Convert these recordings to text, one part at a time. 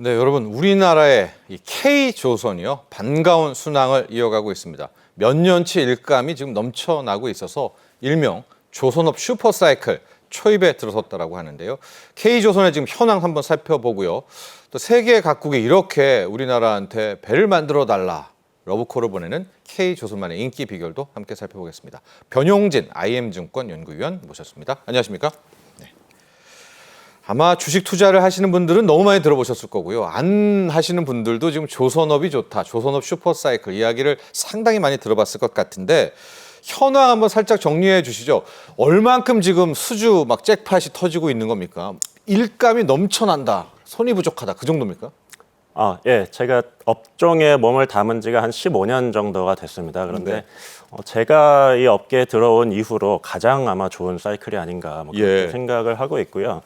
네, 여러분 우리나라의 이 K조선이요 반가운 순항을 이어가고 있습니다. 몇 년치 일감이 지금 넘쳐나고 있어서 일명 조선업 슈퍼사이클 초입에 들어섰다라고 하는데요. K조선의 지금 현황 한번 살펴보고요. 또 세계 각국이 이렇게 우리나라한테 배를 만들어 달라 러브콜을 보내는 K조선만의 인기 비결도 함께 살펴보겠습니다. 변용진 IM증권 연구위원 모셨습니다. 안녕하십니까? 아마 주식 투자를 하시는 분들은 너무 많이 들어보셨을 거고요. 안 하시는 분들도 지금 조선업이 좋다, 조선업 슈퍼사이클 이야기를 상당히 많이 들어봤을 것 같은데 현황 한번 살짝 정리해 주시죠. 얼만큼 지금 수주 막 잭팟이 터지고 있는 겁니까? 일감이 넘쳐난다, 손이 부족하다, 그 정도입니까? 예, 제가 업종에 몸을 담은 지가 한 15년 정도가 됐습니다. 그런데 제가 이 업계에 들어온 이후로 가장 아마 좋은 사이클이 아닌가 그렇게 생각을 하고 있고요.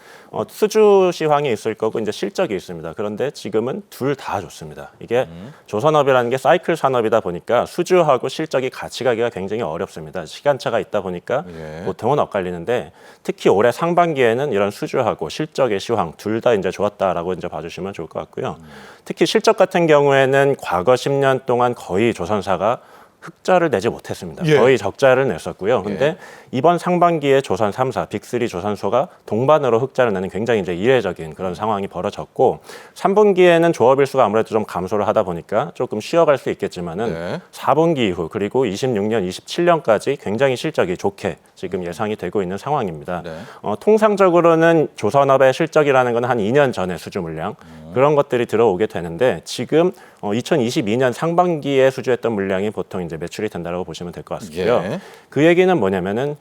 수주 시황이 있을 거고 이제 실적이 있습니다. 그런데 지금은 둘 다 좋습니다. 이게 조선업이라는 게 사이클 산업이다 보니까 수주하고 실적이 같이 가기가 굉장히 어렵습니다. 시간차가 있다 보니까 보통은 엇갈리는데 특히 올해 상반기에는 이런 수주하고 실적의 시황 둘 다 이제 좋았다라고 이제 봐주시면 좋을 것 같고요. 특히 실적 같은 경우에는 과거 10년 동안 거의 조선사가 흑자를 내지 못했습니다. 거의 적자를 냈었고요. 근데 이번 상반기에 조선 3사, 빅3 조선소가 동반으로 흑자를 내는 굉장히 이제 이례적인 그런 상황이 벌어졌고 3분기에는 조업일수가 아무래도 좀 감소를 하다 보니까 조금 쉬어갈 수 있겠지만은 4분기 이후 그리고 26년, 27년까지 굉장히 실적이 좋게 지금 예상이 되고 있는 상황입니다. 통상적으로는 조선업의 실적이라는 건 한 2년 전의 수주 물량 그런 것들이 들어오게 되는데 지금 2022년 상반기에 수주했던 물량이 보통 이제 매출이 된다고 보시면 될 것 같고요. 그 얘기는 뭐냐면은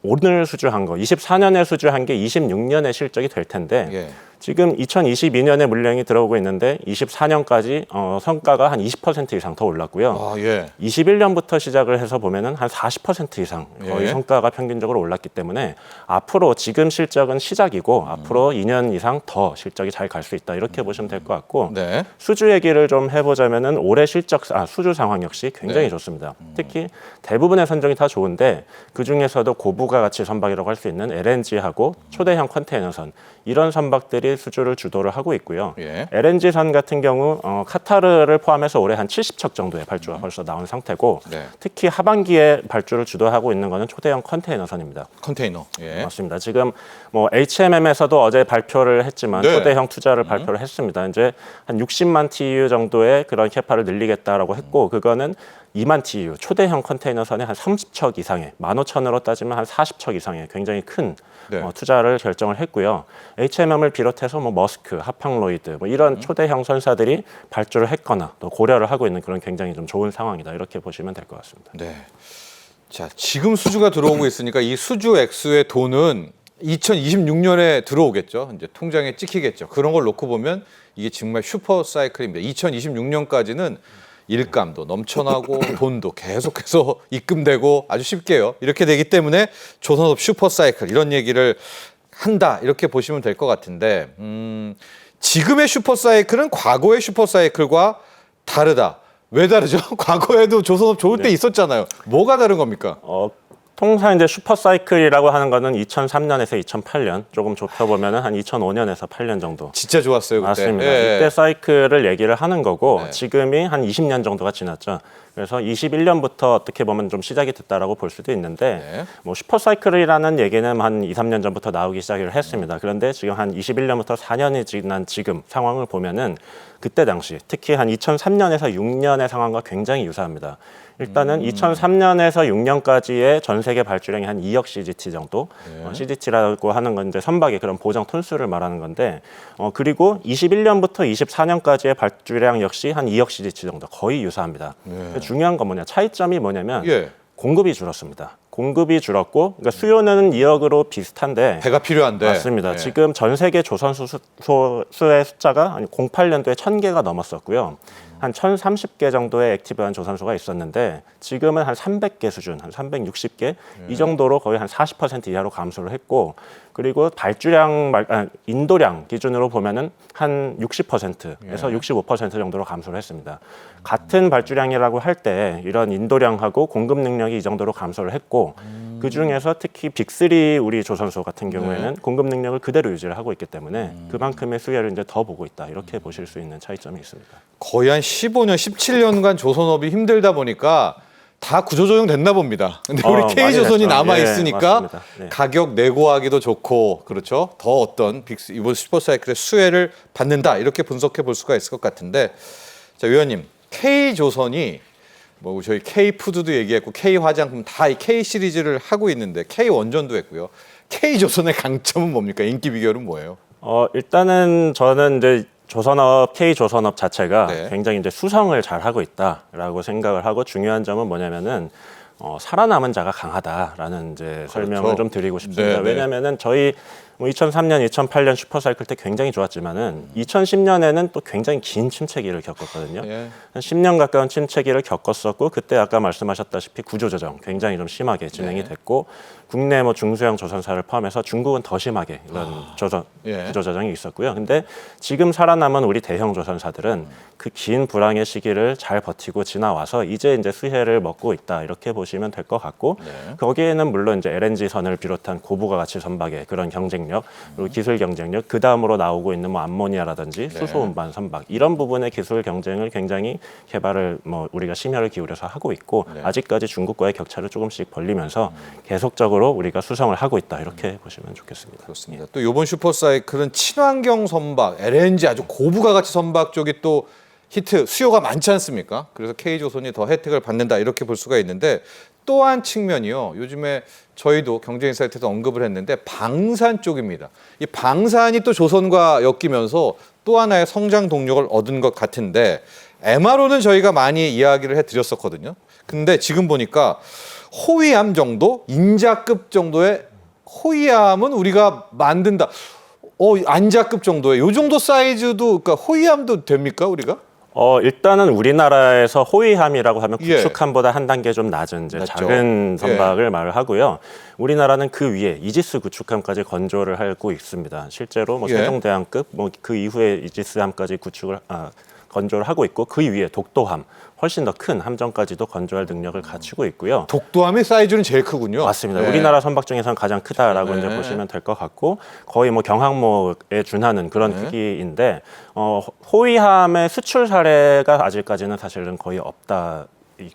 오늘 수주한 거, 24년에 수주한 게 26년에 실적이 될 텐데 지금 2022년에 물량이 들어오고 있는데 24년까지 성과가 한 20% 이상 더 올랐고요. 21년부터 시작을 해서 보면은 한 40% 이상 거의 성과가 평균적으로 올랐기 때문에 앞으로 지금 실적은 시작이고 앞으로 2년 이상 더 실적이 잘 갈 수 있다 이렇게 보시면 될 것 같고 수주 얘기를 좀 해보자면은 올해 수주 상황 역시 굉장히 좋습니다. 특히 대부분의 선정이 다 좋은데 그 중에서도 고부가 가치 선박이라고 할 수 있는 LNG하고 초대형 컨테이너선 이런 선박들이 수주를 주도를 하고 있고요. LNG선 같은 경우 카타르를 포함해서 올해 한 70척 정도의 발주가 벌써 나온 상태고 특히 하반기에 발주를 주도하고 있는 것은 초대형 컨테이너선입니다. 컨테이너. 맞습니다. 지금 뭐 HMM에서도 어제 발표를 했지만 초대형 투자를 발표를 했습니다. 이제 한 60만 TEU 정도의 그런 캐파를 늘리겠다라고 했고 그거는 2만 TEU 초대형 컨테이너선에 한 30척 이상의 15,000으로 따지면 한 40척 이상의 굉장히 큰 투자를 결정을 했고요. HMM을 비롯해서 뭐 머스크, 하팡로이드 이런 초대형 선사들이 발주를 했거나 또 고려를 하고 있는 그런 굉장히 좀 좋은 상황이다 이렇게 보시면 될 것 같습니다. 자, 지금 수주가 들어오고 있으니까 이 수주 액수의 돈은 2026년에 들어오겠죠. 이제 통장에 찍히겠죠. 그런 걸 놓고 보면 이게 정말 슈퍼 사이클입니다. 2026년까지는 일감도 넘쳐나고 돈도 계속해서 입금되고 아주 쉽게요. 이렇게 되기 때문에 조선업 슈퍼 사이클 이런 얘기를 한다 이렇게 보시면 될 것 같은데 지금의 슈퍼 사이클은 과거의 슈퍼 사이클과 다르다. 왜 다르죠? 과거에도 조선업 좋을 때 있었잖아요. 뭐가 다른 겁니까? 통상 이제 슈퍼사이클이라고 하는 거는 2003년에서 2008년 조금 좁혀보면은 한 2005년에서 8년 정도. 진짜 좋았어요 그때. 맞습니다. 이때 사이클을 얘기를 하는 거고 지금이 한 20년 정도가 지났죠. 그래서 21년부터 어떻게 보면 좀 시작이 됐다라고 볼 수도 있는데 뭐 슈퍼사이클이라는 얘기는 한 2, 3년 전부터 나오기 시작을 했습니다. 그런데 지금 한 21년부터 4년이 지난 지금 상황을 보면은 그때 당시 특히 한 2003년에서 6년의 상황과 굉장히 유사합니다. 일단은 2003년에서 6년까지의 전 세계 발주량이 한 2억 CGT 정도. CGT라고 하는 건 이제 선박의 그런 보정 톤수를 말하는 건데, 그리고 21년부터 24년까지의 발주량 역시 한 2억 CGT 정도 거의 유사합니다. 중요한 건 뭐냐? 차이점이 뭐냐면 공급이 줄었습니다. 공급이 줄었고, 그러니까 수요는 2억으로 비슷한데 배가 필요한데 맞습니다. 지금 전 세계 조선수의 숫자가 08년도에 1,000개가 넘었었고요. 한 1,030개 정도의 액티브한 조선소가 있었는데 지금은 한 300개 수준, 한 360개 이 정도로 거의 한 40% 이하로 감소를 했고 그리고 인도량 기준으로 보면은 한 60%에서 65% 정도로 감소를 했습니다. 같은 발주량이라고 할 때 이런 인도량하고 공급 능력이 이 정도로 감소를 했고 그 중에서 특히 빅3 우리 조선소 같은 경우에는 공급 능력을 그대로 유지를 하고 있기 때문에 그만큼의 수혜를 이제 더 보고 있다 이렇게 보실 수 있는 차이점이 있습니다. 거의 한 15년, 17년간 조선업이 힘들다 보니까 다 구조조정 됐나 봅니다. 근데 우리 많이 K조선이 됐죠. 남아 예, 있으니까 맞습니다. 네. 가격 내고하기도 좋고 그렇죠. 더 어떤 이번 슈퍼사이클의 수혜를 받는다 이렇게 분석해 볼 수가 있을 것 같은데 자 위원님 K조선이 뭐 저희 K푸드도 얘기했고 K화장품 다 이 K 시리즈를 하고 있는데 K원전도 했고요. K조선의 강점은 뭡니까? 인기 비결은 뭐예요? 일단은 저는 이제 K조선업 자체가 네. 굉장히 이제 수성을 잘 하고 있다라고 생각을 하고 중요한 점은 뭐냐면은 살아남은 자가 강하다라는 이제 설명을 좀 드리고 싶습니다. 네, 네. 왜냐면은 저희 2003년, 2008년 슈퍼사이클 때 굉장히 좋았지만은 2010년에는 또 굉장히 긴 침체기를 겪었거든요. 예. 한 10년 가까운 침체기를 겪었었고 그때 아까 말씀하셨다시피 구조조정 굉장히 좀 심하게 진행이 됐고 국내 뭐 중소형 조선사를 포함해서 중국은 더 심하게 이런 예. 구조조정이 있었고요. 근데 지금 살아남은 우리 대형 조선사들은 그 긴 불황의 시기를 잘 버티고 지나와서 이제 수혜를 먹고 있다 이렇게 보시면 될 것 같고 거기에는 물론 이제 LNG선을 비롯한 고부가 가치 선박의 그런 경쟁력 그리고 기술 경쟁력 그 다음으로 나오고 있는 뭐 암모니아라든지 수소 운반 선박 이런 부분의 기술 경쟁을 굉장히 개발을 뭐 우리가 심혈을 기울여서 하고 있고 아직까지 중국과의 격차를 조금씩 벌리면서 계속적으로 우리가 수성을 하고 있다 이렇게 보시면 좋겠습니다. 그렇습니다. 또 이번 슈퍼사이클은 친환경 선박, LNG 아주 고부가 가치 선박 쪽이 또 히트 수요가 많지 않습니까? 그래서 K조선이 더 혜택을 받는다 이렇게 볼 수가 있는데 또 한 측면이요. 요즘에 저희도 경제인사이트에서 언급을 했는데 방산 쪽입니다. 이 방산이 또 조선과 엮이면서 또 하나의 성장 동력을 얻은 것 같은데 MRO는 저희가 많이 이야기를 해드렸었거든요. 근데 지금 보니까 호위함 정도, 인자급 정도의 호위함은 우리가 만든다. 안자급 정도의 요 정도 사이즈도 그러니까 호위함도 됩니까 우리가? 일단은 우리나라에서 호위함이라고 하면 예. 구축함보다 한 단계 좀 낮은 이제 낮죠. 작은 선박을 말을 하고요. 우리나라는 그 위에 이지스 구축함까지 건조를 하고 있습니다. 실제로 뭐 예. 세종대왕급 뭐 그 이후에 이지스함까지 건조를 하고 있고 그 위에 독도함 훨씬 더 큰 함정까지도 건조할 능력을 갖추고 있고요. 독도함의 사이즈는 제일 크군요. 맞습니다. 네. 우리나라 선박 중에서는 가장 크다라고 네. 이제 보시면 될 것 같고 거의 뭐 경항모에 준하는 그런 크기인데 호위함의 수출 사례가 아직까지는 사실은 거의 없다.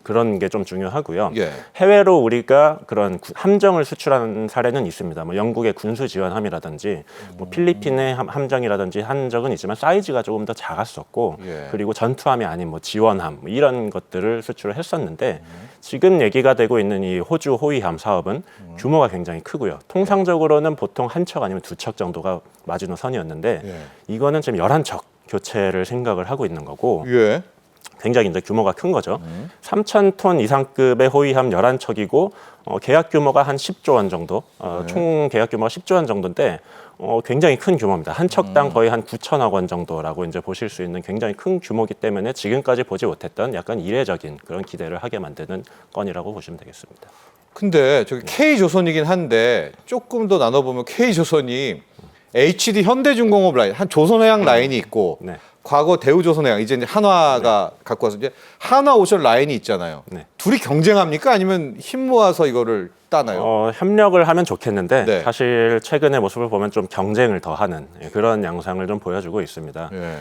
그런 게 좀 중요하고요. 예. 해외로 우리가 그런 함정을 수출하는 사례는 있습니다. 뭐 영국의 군수 지원함이라든지 뭐 필리핀의 함정이라든지 한 적은 있지만 사이즈가 조금 더 작았었고 예. 그리고 전투함이 아닌 뭐 지원함 뭐 이런 것들을 수출을 했었는데 지금 얘기가 되고 있는 이 호주 호위함 사업은 규모가 굉장히 크고요. 통상적으로는 보통 한 척 아니면 두 척 정도가 마지노선이었는데 예. 이거는 지금 11척 교체를 생각을 하고 있는 거고 예. 굉장히 이제 규모가 큰 거죠. 3,000톤 이상급의 호위함 11척이고 계약 규모가 한 10조 원 정도, 총 계약 규모가 10조 원 정도인데 굉장히 큰 규모입니다. 한 척당 거의 한 9천억 원 정도라고 이제 보실 수 있는 굉장히 큰 규모이기 때문에 지금까지 보지 못했던 약간 이례적인 그런 기대를 하게 만드는 건이라고 보시면 되겠습니다. 근데 저기 K조선이긴 한데 조금 더 나눠보면 K조선이 HD 현대중공업 라인, 한 조선해양 라인이 있고 네. 과거 대우조선해양 이제 한화가 갖고 와서 이제 한화오션 라인이 있잖아요. 네. 둘이 경쟁합니까? 아니면 힘 모아서 이거를 따나요? 협력을 하면 좋겠는데 네. 사실 최근의 모습을 보면 좀 경쟁을 더하는 그런 양상을 좀 보여주고 있습니다. 예.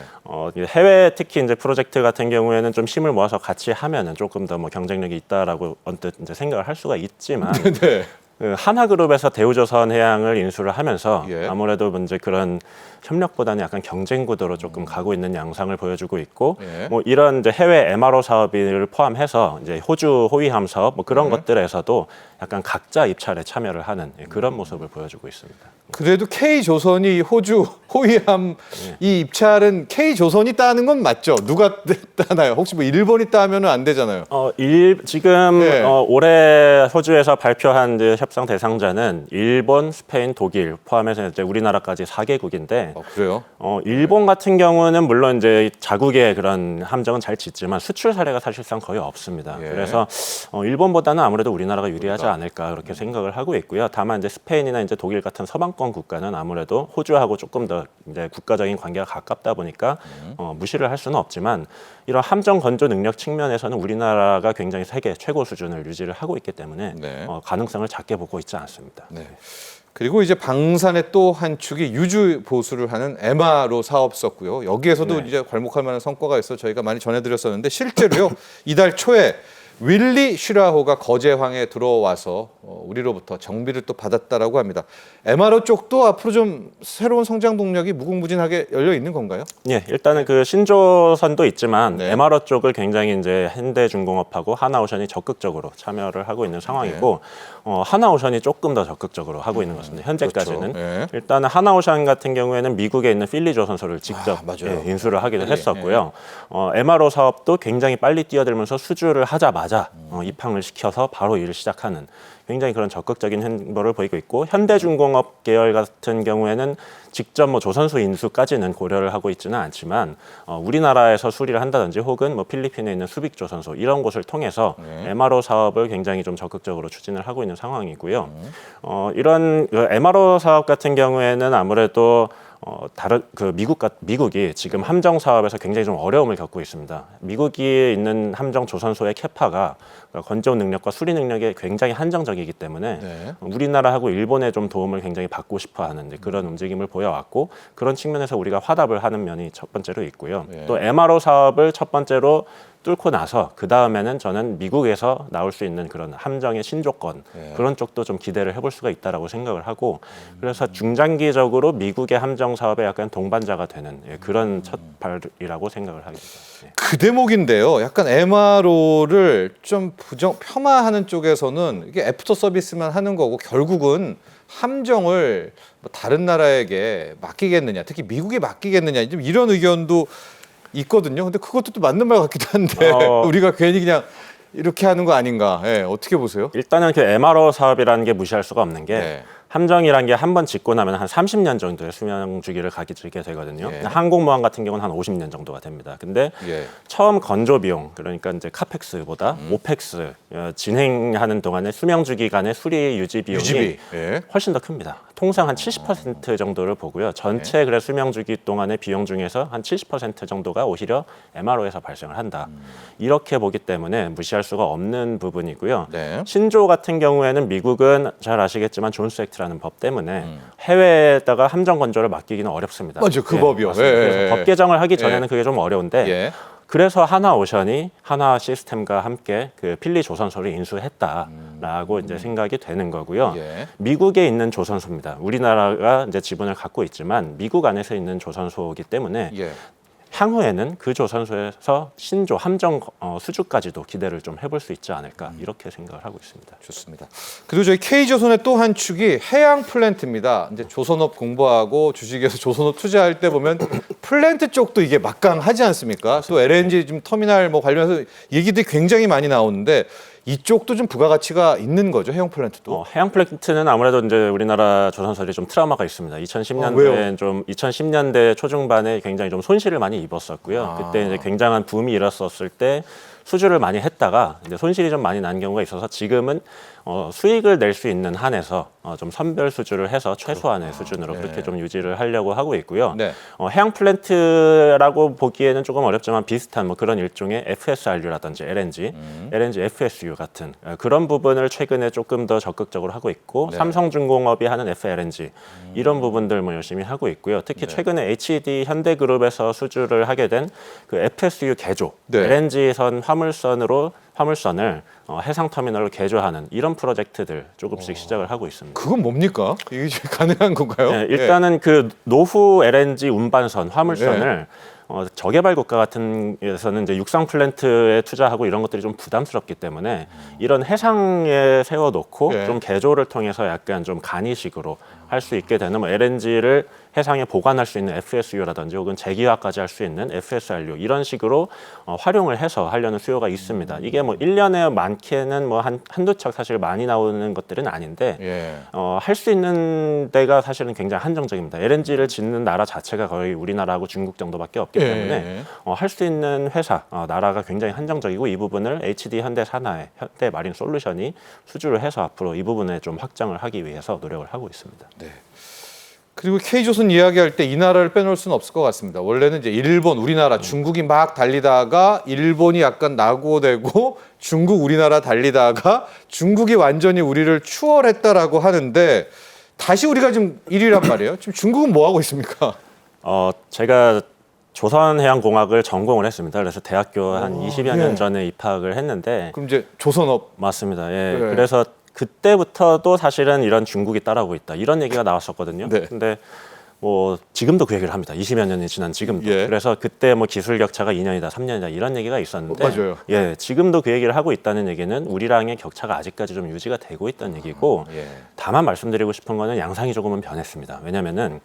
해외 특히 이제 프로젝트 같은 경우에는 좀 힘을 모아서 같이 하면은 조금 더 뭐 경쟁력이 있다라고 언뜻 이제 생각을 할 수가 있지만 네. 그 하나그룹에서 대우조선해양을 인수를 하면서 예. 아무래도 이제 그런 협력보다는 약간 경쟁 구도로 조금 가고 있는 양상을 보여주고 있고 예. 뭐 이런 이제 해외 MRO 사업을 포함해서 이제 호주 호위함 사업 뭐 그런 것들에서도 약간 각자 입찰에 참여를 하는 그런 모습을 보여주고 있습니다. 그래도 K조선이 호주 호위함 이 입찰은 K조선이 따는 건 맞죠? 누가 따나요? 혹시 뭐 일본이 따면은 안 되잖아요. 지금 예. 올해 호주에서 발표한 이제 협상 대상자는 일본, 스페인, 독일 포함해서 이제 우리나라까지 4개국인데 그래요? 일본 같은 경우는 물론 이제 자국의 그런 함정은 잘 짓지만 수출 사례가 사실상 거의 없습니다. 예. 그래서 일본보다는 아무래도 우리나라가 유리하지 않을까 그렇게 생각을 하고 있고요. 다만 이제 스페인이나 이제 독일 같은 서방권 국가는 아무래도 호주하고 조금 더 이제 국가적인 관계가 가깝다 보니까 무시를 할 수는 없지만 이런 함정 건조 능력 측면에서는 우리나라가 굉장히 세계 최고 수준을 유지를 하고 있기 때문에 네. 가능성을 작게 낮게 보고 있지 않습니다. 네. 그리고 이제 방산의 또 한 축이 유주 보수를 하는 MRO 사업소고요. 여기에서도 네. 이제 괄목할 만한 성과가 있어 저희가 많이 전해드렸었는데 실제로요 이달 초에 윌리 슈라호가 거제황에 들어와서 우리로부터 정비를 또 받았다라고 합니다. MRO 쪽도 앞으로 좀 새로운 성장 동력이 무궁무진하게 열려 있는 건가요? 예, 일단은 그 신조선도 있지만 네. MRO 쪽을 굉장히 이제 현대중공업하고 하나오션이 적극적으로 참여를 하고 있는 상황이고 하나오션이 조금 더 적극적으로 하고 있는 것 같습니다. 현재까지는. 그렇죠. 네. 일단은 하나오션 같은 경우에는 미국에 있는 필리 조선소를 직접 맞아요. 인수를 하기도 했었고요. MRO 사업도 굉장히 빨리 뛰어들면서 수주를 하자마자 입항을 시켜서 바로 일을 시작하는 굉장히 그런 적극적인 행보를 보이고 있고 현대중공업 계열 같은 경우에는 직접 뭐 조선소 인수까지는 고려를 하고 있지는 않지만 우리나라에서 수리를 한다든지 혹은 뭐 필리핀에 있는 수빅조선소 이런 곳을 통해서 MRO 사업을 굉장히 좀 적극적으로 추진을 하고 있는 상황이고요. 이런 MRO 사업 같은 경우에는 아무래도 다른 미국이 지금 함정 사업에서 굉장히 좀 어려움을 겪고 있습니다. 미국이 있는 함정 조선소의 캐파가 건조 능력과 수리 능력이 굉장히 한정적이기 때문에 네. 우리나라하고 일본의 좀 도움을 굉장히 받고 싶어하는 그런 움직임을 보여왔고 그런 측면에서 우리가 화답을 하는 면이 첫 번째로 있고요. 네. 또 MRO 사업을 첫 번째로 뚫고 나서 그 다음에는 저는 미국에서 나올 수 있는 그런 함정의 신조건 그런 쪽도 좀 기대를 해볼 수가 있다라고 생각을 하고 그래서 중장기적으로 미국의 함정 사업에 약간 동반자가 되는 그런 첫 발이라고 생각을 하게 됩니다. 예. 그 대목인데요. 약간 MRO를 좀 폄하하는 쪽에서는 이게 애프터 서비스만 하는 거고 결국은 함정을 뭐 다른 나라에게 맡기겠느냐, 특히 미국에 맡기겠느냐, 좀 이런 의견도 있거든요. 근데 그것도 또 맞는 말 같기도 한데 우리가 괜히 그냥 이렇게 하는 거 아닌가? 예, 어떻게 보세요? 일단은 그 MRO 사업이라는 게 무시할 수가 없는 게 네. 함정이란 게 한 번 짓고 나면 한 30년 정도의 수명 주기를 가지게 되거든요. 예. 항공모함 같은 경우는 한 50년 정도가 됩니다. 근데 예. 처음 건조 비용 그러니까 이제 카펙스보다 오펙스 진행하는 동안의 수명 주기 간의 수리 유지 비용이 유지비. 예. 훨씬 더 큽니다. 통상 한 70% 정도를 보고요. 전체 그래 수명 주기 동안의 비용 중에서 한 70% 정도가 오히려 MRO에서 발생을 한다. 이렇게 보기 때문에 무시할 수가 없는 부분이고요. 네. 신조 같은 경우에는 미국은 잘 아시겠지만 존스 액트라는 법 때문에 해외에다가 함정 건조를 맡기기는 어렵습니다. 맞아요. 그 법이요. 맞습니다. 예, 그래서 예, 법 개정을 하기 전에는 예. 그게 좀 어려운데 예. 그래서 하나오션이 하나 시스템과 함께 그 필리 조선소를 인수했다라고 이제 생각이 되는 거고요. 예. 미국에 있는 조선소입니다. 우리나라가 이제 지분을 갖고 있지만 미국 안에서 있는 조선소이기 때문에 예. 향후에는 그 조선소에서 신조 함정 수주까지도 기대를 좀 해볼 수 있지 않을까 이렇게 생각을 하고 있습니다. 좋습니다. 그리고 저희 K조선의 또 한 축이 해양 플랜트입니다. 이제 조선업 공부하고 주식에서 조선업 투자할 때 보면 플랜트 쪽도 이게 막강하지 않습니까? 또 LNG 좀 터미널 뭐 관련해서 얘기들이 굉장히 많이 나오는데 이쪽도 좀 부가가치가 있는 거죠, 해양 플랜트도. 해양 플랜트는 아무래도 이제 우리나라 조선소들이 좀 트라우마가 있습니다. 왜요? 2010년대 초중반에 굉장히 좀 손실을 많이 입었었고요. 그때 이제 굉장한 붐이 일었었을 때 수주를 많이 했다가 이제 손실이 좀 많이 난 경우가 있어서 지금은 수익을 낼 수 있는 한에서 좀 선별 수주를 해서 최소한의 수준으로 그렇게 좀 유지를 하려고 하고 있고요. 네. 해양 플랜트라고 보기에는 조금 어렵지만 비슷한 뭐 그런 일종의 FSRU라든지 LNG FSU 같은 그런 부분을 최근에 조금 더 적극적으로 하고 있고 네. 삼성중공업이 하는 FLNG 이런 부분들 뭐 열심히 하고 있고요. 특히 최근에 HD 현대그룹에서 수주를 하게 된 그 FSU 개조 네. LNG선 화물선을 해상 터미널로 개조하는 이런 프로젝트들 조금씩 시작을 하고 있습니다. 그건 뭡니까? 이게 가능한 건가요? 네, 일단은 그 노후 LNG 운반선 화물선을 저개발 국가 같은 데서는 이제 육상 플랜트에 투자하고 이런 것들이 좀 부담스럽기 때문에 이런 해상에 세워놓고 네. 좀 개조를 통해서 약간 좀 간이식으로 할 수 있게 되는 뭐 LNG를 해상에 보관할 수 있는 FSU라든지 혹은 재기화까지 할 수 있는 FSRU 이런 식으로 활용을 해서 하려는 수요가 있습니다. 이게 뭐 1년에 많게는 뭐 한두 척 사실 많이 나오는 것들은 아닌데 예. 할 수 있는 데가 사실은 굉장히 한정적입니다. LNG를 짓는 나라 자체가 거의 우리나라하고 중국 정도밖에 없기 때문에 할 수 있는 회사, 나라가 굉장히 한정적이고 이 부분을 HD 현대 산하의 현대 마린 솔루션이 수주를 해서 앞으로 이 부분에 좀 확장을 하기 위해서 노력을 하고 있습니다. 네. 그리고 K조선 이야기할 때 이 나라를 빼놓을 수는 없을 것 같습니다. 원래는 이제 일본, 우리나라, 중국이 막 달리다가 일본이 약간 낙오되고 중국, 우리나라 달리다가 중국이 완전히 우리를 추월했다라고 하는데 다시 우리가 지금 1위란 말이에요. 지금 중국은 뭐 하고 있습니까? 제가 조선해양공학을 전공을 했습니다. 그래서 대학교 한 20여 년 전에 입학을 했는데 그럼 이제 조선업 맞습니다. 예. 네. 그래서 그때부터도 사실은 이런 중국이 따라오고 있다. 이런 얘기가 나왔었거든요. 네. 근데 뭐 지금도 그 얘기를 합니다. 20여 년이 지난 지금도. 예. 그래서 그때 뭐 기술 격차가 2년이다, 3년이다 이런 얘기가 있었는데 맞아요. 예, 지금도 그 얘기를 하고 있다는 얘기는 우리랑의 격차가 아직까지 좀 유지가 되고 있다는 얘기고 예. 다만 말씀드리고 싶은 거는 양상이 조금은 변했습니다. 왜냐면은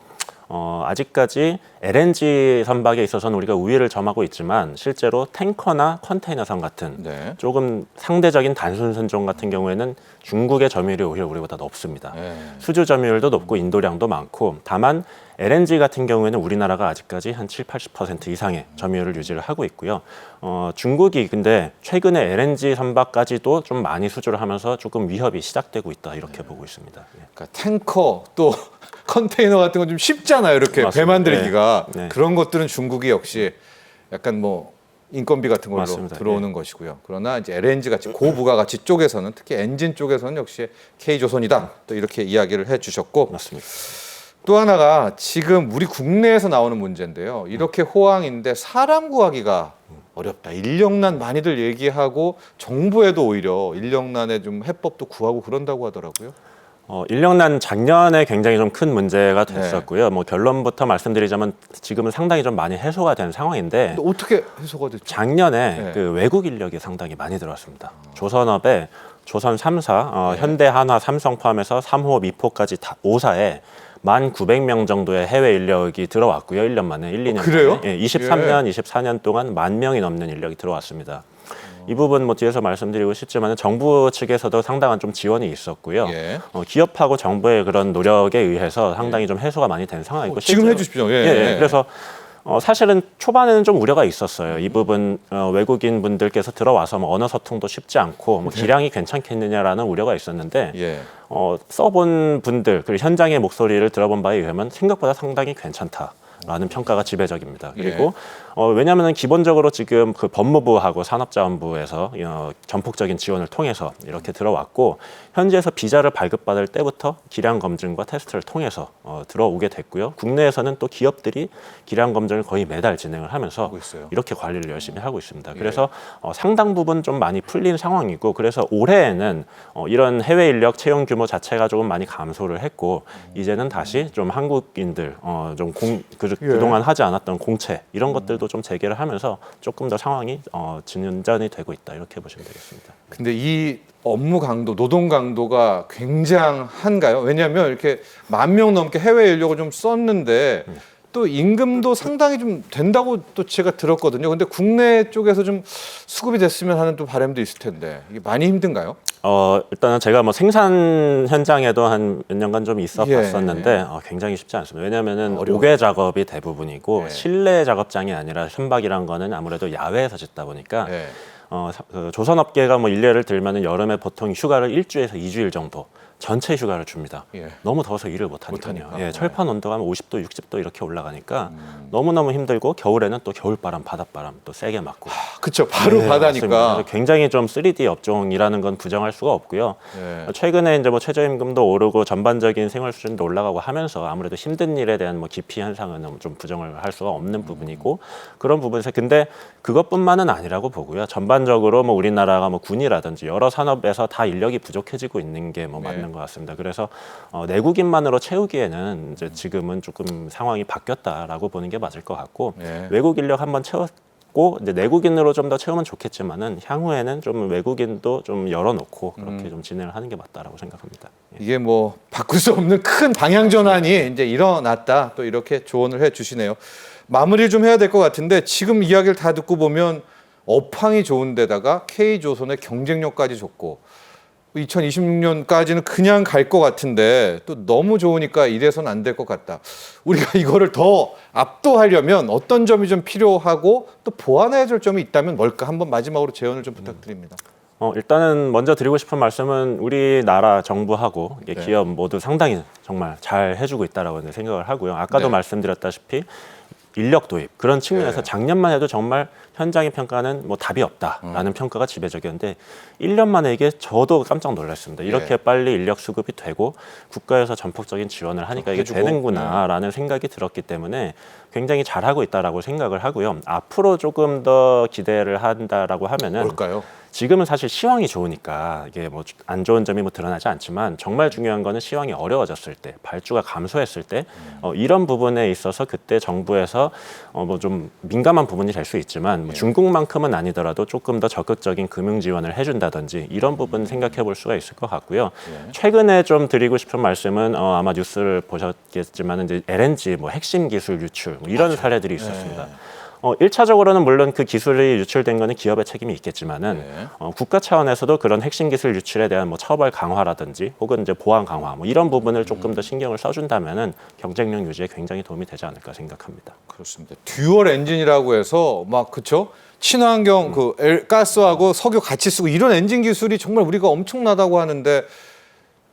아직까지 LNG 선박에 있어서는 우리가 우위를 점하고 있지만 실제로 탱커나 컨테이너선 같은 네. 조금 상대적인 단순 선종 같은 경우에는 중국의 점유율이 오히려 우리보다 높습니다. 네. 수주 점유율도 높고 인도량도 많고 다만 LNG 같은 경우에는 우리나라가 아직까지 한 7, 80% 이상의 점유율을 유지를 하고 있고요. 중국이 근데 최근에 LNG 선박까지도 좀 많이 수주를 하면서 조금 위협이 시작되고 있다 이렇게 보고 있습니다. 예. 그러니까 탱커 또 컨테이너 같은 건 좀 쉽잖아요. 이렇게 배 맞습니다. 만들기가 네. 네. 그런 것들은 중국이 역시 약간 뭐 인건비 같은 걸로 맞습니다. 들어오는 것이고요. 그러나 이제 LNG 같이 고부가가치 쪽에서는 특히 엔진 쪽에서는 역시 K조선이다. 또 이렇게 이야기를 해주셨고 맞습니다. 또 하나가 지금 우리 국내에서 나오는 문제인데요. 이렇게 호황인데 사람 구하기가 어렵다. 인력난 많이들 얘기하고 정부에도 오히려 인력난에 좀 해법도 구하고 그런다고 하더라고요. 인력난 작년에 굉장히 좀 큰 문제가 네. 됐었고요. 뭐 결론부터 말씀드리자면 지금은 상당히 좀 많이 해소가 된 상황인데 근데 어떻게 해소가 됐죠? 작년에 네. 그 외국 인력이 상당히 많이 들어왔습니다. 조선업에 조선 3사, 네. 현대, 한화, 삼성 포함해서 3호, 미포까지 다 5사에 1,900명 정도의 해외 인력이 들어왔고요. 1년 만에, 1, 2년 그래요? 만에. 예, 23년, 24년 동안 10,000명이 넘는 인력이 들어왔습니다. 이 부분 뭐 뒤에서 말씀드리고 싶지만 정부 측에서도 상당한 좀 지원이 있었고요. 예. 기업하고 정부의 그런 노력에 의해서 상당히 좀 해소가 많이 된 상황이고 지금 실제로- 해주십시오. 예. 예. 그래서 사실은 초반에는 좀 우려가 있었어요. 이 부분 외국인 분들께서 들어와서 뭐 언어 소통도 쉽지 않고 뭐 기량이 괜찮겠느냐라는 우려가 있었는데 예. 써본 분들 그리고 현장의 목소리를 들어본 바에 의하면 생각보다 상당히 괜찮다라는 평가가 지배적입니다. 그리고 왜냐하면 기본적으로 지금 그 법무부하고 산업자원부에서 전폭적인 지원을 통해서 이렇게 들어왔고 현지에서 비자를 발급받을 때부터 기량 검증과 테스트를 통해서 들어오게 됐고요. 국내에서는 또 기업들이 기량 검증을 거의 매달 진행을 하면서 하고 있어요. 이렇게 관리를 열심히 하고 있습니다. 그래서 상당 부분 좀 많이 풀린 상황이고 그래서 올해에는 이런 해외 인력 채용 규모 자체가 조금 많이 감소를 했고 이제는 다시 좀 한국인들 좀 그동안 하지 않았던 공채 이런 것들도 좀 재개를 하면서 조금 더 상황이 진전이 되고 있다 이렇게 보시면 되겠습니다. 근데 이 업무 강도, 노동 강도가 굉장한가요? 왜냐하면 이렇게 10,000명 넘게 해외 인력을 좀 썼는데 또 임금도 상당히 좀 된다고 또 제가 들었거든요. 근데 국내 쪽에서 좀 수급이 됐으면 하는 또 바람도 있을 텐데 이게 많이 힘든가요? 일단은 제가 뭐 생산 현장에도 한 몇 년간 좀 있어 예. 봤었는데 굉장히 쉽지 않습니다. 왜냐하면은 어려워요. 오개 작업이 대부분이고 예. 실내 작업장이 아니라 선박이란 거는 아무래도 야외에서 짓다 보니까 예. 그 조선업계가 뭐 일례를 들면은 여름에 보통 휴가를 1주에서 2주일 정도 전체 휴가를 줍니다. 예. 너무 더워서 일을 못 하니까요. 못하니까. 예, 철판 온도가 한 50도, 60도 이렇게 올라가니까 너무너무 힘들고 겨울에는 또 겨울바람, 바닷바람 또 세게 맞고. 그렇죠. 바로 네, 맞습니다. 바다니까. 그래서 굉장히 좀 3D 업종이라는 건 부정할 수가 없고요. 예. 최근에 이제 뭐 최저임금도 오르고 전반적인 생활 수준도 올라가고 하면서 아무래도 힘든 일에 대한 뭐 기피 현상은 좀 부정을 할 수가 없는 부분이고 그런 부분에서 근데 그것뿐만은 아니라고 보고요. 전반적으로 뭐 우리나라가 뭐 군이라든지 여러 산업에서 다 인력이 부족해지고 있는 게 뭐 맞는 것 같습니다. 그래서 내국인만으로 채우기에는 이제 지금은 조금 상황이 바뀌었다라고 보는 게 맞을 것 같고 네. 외국 인력 한번 채웠고 이제 내국인으로 좀 더 채우면 좋겠지만은 향후에는 좀 외국인도 좀 열어놓고 그렇게 좀 진행을 하는 게 맞다라고 생각합니다. 예. 이게 뭐 바꿀 수 없는 큰 방향 전환이 이제 일어났다. 또 이렇게 조언을 해 주시네요. 마무리를 좀 해야 될 것 같은데 지금 이야기를 다 듣고 보면 업황이 좋은 데다가 K조선의 경쟁력까지 좋고 2026년까지는 그냥 갈 것 같은데 또 너무 좋으니까 이래서는 안 될 것 같다. 우리가 이거를 더 압도하려면 어떤 점이 좀 필요하고 또 보완해야 될 점이 있다면 뭘까? 한번 마지막으로 제언을 좀 부탁드립니다. 일단은 먼저 드리고 싶은 말씀은 우리나라 정부하고 이게 네. 기업 모두 상당히 정말 잘 해주고 있다라고 생각을 하고요. 아까도 네. 말씀드렸다시피 인력 도입 그런 측면에서 네. 작년만 해도 정말 현장의 평가는 뭐 답이 없다라는 평가가 지배적이었는데 1년 만에 이게 저도 깜짝 놀랐습니다. 이렇게 예. 빨리 인력 수급이 되고 국가에서 전폭적인 지원을 하니까 이게 해주고, 되는구나라는 생각이 들었기 때문에 굉장히 잘하고 있다라고 생각을 하고요. 앞으로 조금 더 기대를 한다라고 하면은 뭘까요? 지금은 사실 시황이 좋으니까 이게 뭐 안 좋은 점이 뭐 드러나지 않지만 정말 중요한 거는 시황이 어려워졌을 때, 발주가 감소했을 때 이런 부분에 있어서 그때 정부에서 뭐 좀 민감한 부분이 될 수 있지만 뭐 중국만큼은 아니더라도 조금 더 적극적인 금융 지원을 해준다든지 이런 부분 생각해 볼 수가 있을 것 같고요. 최근에 좀 드리고 싶은 말씀은 아마 뉴스를 보셨겠지만 이제 LNG 뭐 핵심 기술 유출 뭐 이런 사례들이 있었습니다. 1차적으로는 물론 그 기술이 유출된 거는 기업의 책임이 있겠지만은 국가 차원에서도 그런 핵심 기술 유출에 대한 뭐 처벌 강화라든지 혹은 이제 보안 강화 뭐 이런 부분을 조금 더 신경을 써준다면은 경쟁력 유지에 굉장히 도움이 되지 않을까 생각합니다. 그렇습니다. 듀얼 엔진이라고 해서 막 그쵸? 친환경 가스하고 석유 같이 쓰고 이런 엔진 기술이 정말 우리가 엄청나다고 하는데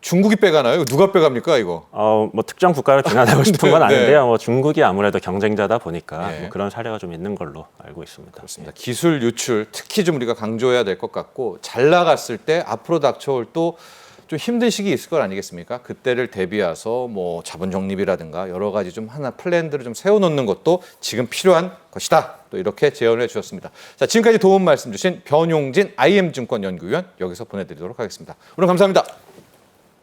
중국이 빼가나요? 이거 누가 빼갑니까 이거? 뭐 특정 국가를 비난하고 싶은 건 네. 아닌데요. 뭐 중국이 아무래도 경쟁자다 보니까 네. 뭐 그런 사례가 좀 있는 걸로 알고 있습니다. 그렇습니다. 기술 유출 특히 좀 우리가 강조해야 될 것 같고 잘 나갔을 때 앞으로 닥쳐올 또 좀 힘든 시기 있을 것 아니겠습니까? 그때를 대비해서 뭐 자본 적립이라든가 여러 가지 좀 하나 플랜들을 좀 세워놓는 것도 지금 필요한 것이다. 또 이렇게 제언해 주셨습니다. 자, 지금까지 도움 말씀 주신 변용진 IM증권 연구위원 여기서 보내드리도록 하겠습니다. 오늘 감사합니다.